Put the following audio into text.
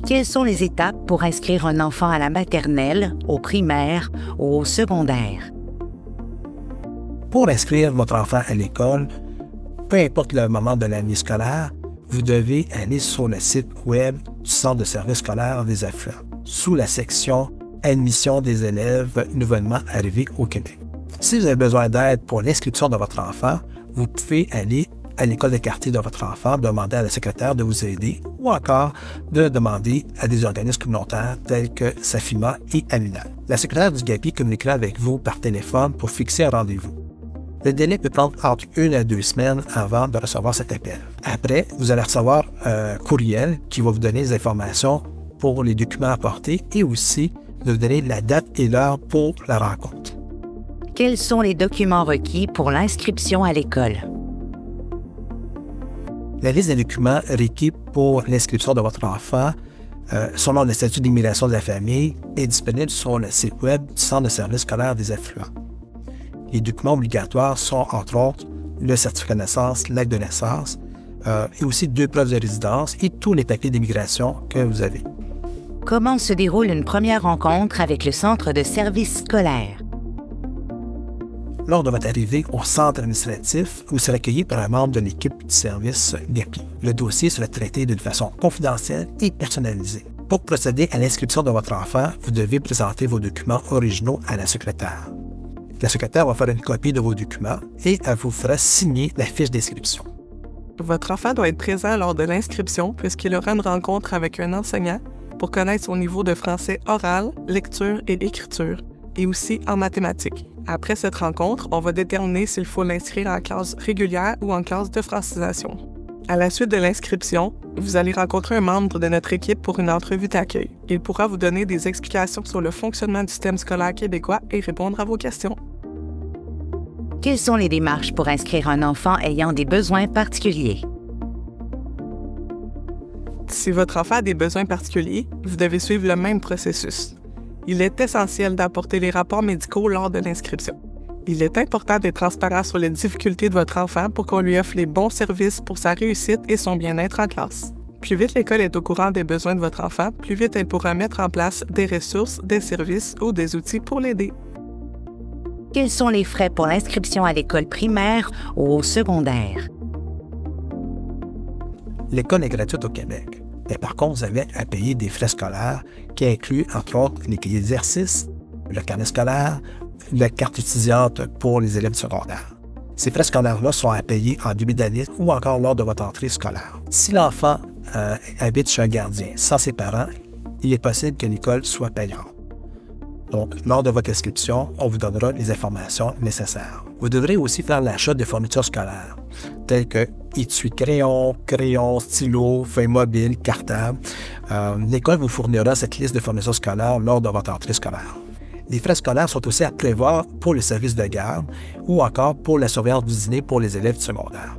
Quelles sont les étapes pour inscrire un enfant à la maternelle, au primaire ou au secondaire? Pour inscrire votre enfant à l'école, peu importe le moment de l'année scolaire, vous devez aller sur le site web du Centre de services scolaires des affluents, sous la section « Admission des élèves nouvellement arrivés au Québec ». Si vous avez besoin d'aide pour l'inscription de votre enfant, vous pouvez aller à l'école de quartier de votre enfant, demander à la secrétaire de vous aider ou encore de demander à des organismes communautaires tels que Safima et Amina. La secrétaire du GAPI communiquera avec vous par téléphone pour fixer un rendez-vous. Le délai peut prendre entre 1 à 2 semaines avant de recevoir cet appel. Après, vous allez recevoir un courriel qui va vous donner les informations pour les documents apportés et aussi de vous donner la date et l'heure pour la rencontre. Quels sont les documents requis pour l'inscription à l'école? La liste des documents requis pour l'inscription de votre enfant, selon le statut d'immigration de la famille, est disponible sur le site web du Centre de services scolaires des affluents. Les documents obligatoires sont, entre autres, le certificat de naissance, l'acte de naissance, et aussi 2 preuves de résidence et tous les papiers d'immigration que vous avez. Comment se déroule une première rencontre avec le Centre de services scolaires? Lors de votre arrivée au centre administratif, vous serez accueilli par un membre de l'équipe du service GAPI. Le dossier sera traité d'une façon confidentielle et personnalisée. Pour procéder à l'inscription de votre enfant, vous devez présenter vos documents originaux à la secrétaire. La secrétaire va faire une copie de vos documents et elle vous fera signer la fiche d'inscription. Votre enfant doit être présent lors de l'inscription puisqu'il aura une rencontre avec un enseignant pour connaître son niveau de français oral, lecture et écriture, et aussi en mathématiques. Après cette rencontre, on va déterminer s'il faut l'inscrire en classe régulière ou en classe de francisation. À la suite de l'inscription, vous allez rencontrer un membre de notre équipe pour une entrevue d'accueil. Il pourra vous donner des explications sur le fonctionnement du système scolaire québécois et répondre à vos questions. Quelles sont les démarches pour inscrire un enfant ayant des besoins particuliers? Si votre enfant a des besoins particuliers, vous devez suivre le même processus. Il est essentiel d'apporter les rapports médicaux lors de l'inscription. Il est important d'être transparent sur les difficultés de votre enfant pour qu'on lui offre les bons services pour sa réussite et son bien-être en classe. Plus vite l'école est au courant des besoins de votre enfant, plus vite elle pourra mettre en place des ressources, des services ou des outils pour l'aider. Quels sont les frais pour l'inscription à l'école primaire ou au secondaire? L'école est gratuite au Québec. Mais par contre, vous avez à payer des frais scolaires qui incluent, entre autres, les cahiers d'exercice, le carnet scolaire, la carte étudiante pour les élèves secondaires. Ces frais scolaires-là sont à payer en début d'année ou encore lors de votre entrée scolaire. Si l'enfant habite chez un gardien sans ses parents, il est possible que l'école soit payante. Donc, lors de votre inscription, on vous donnera les informations nécessaires. Vous devrez aussi faire l'achat de fournitures scolaires, telles que étui de crayons, stylos, feuilles mobiles, cartables. L'école vous fournira cette liste de fournitures scolaires lors de votre entrée scolaire. Les frais scolaires sont aussi à prévoir pour le service de garde ou encore pour la surveillance du dîner pour les élèves du secondaire.